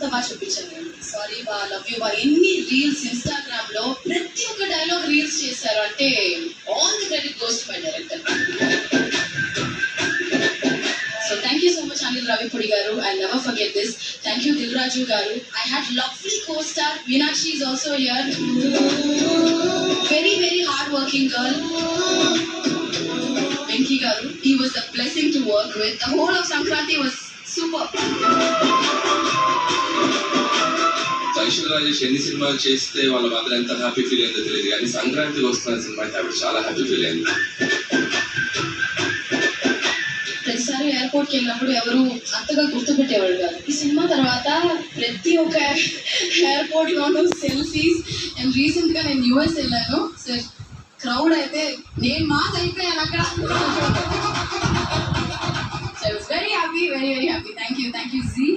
అంత బాగా చూపించాను. సారీ బా, లవ్ యూ బా, ఎన్ని రీల్స్ ఇన్స్టాగ్రామ్ లో ప్రతి ఒక్క డైలాగ్ రీల్స్ చేశారు అంటే all the credit goes to my director. So thank you so much Anil Ravipudi గారు. I never forget this. Thank you Dil Raju గారు. I had lovely co star Meenakshi is also here. Very very hard working girl Venky గారు. He was the blessing to work with. The whole of Sankranti was super. Aishwarya Rajesh ఎన్ని సినిమాలు చేస్తే వాళ్ళ mother ఎంత happy feel అయిందో తెలియదు, కానీ సంక్రాంతికి వస్తున్న సినిమాకి ఆవిడ చాలా హ్యాపీ ఫీల్ అయింది. ప్రతిసారి ఎయిర్పోర్ట్కి వెళ్ళినప్పుడు ఎవరు అంతగా గుర్తుపెట్టేవాళ్ళు కాదు. ఈ సినిమా తర్వాత ప్రతి ఒక్క ఎయిర్పోర్ట్ లోనూ సెల్ఫీస్. అండ్ రీసెంట్ గా నేను యూఎస్ వెళ్ళాను. సో క్రౌడ్ అయితే నేను మాస్ అయిపోయాను అక్కడ. So very happy, very very happy. Thank you G.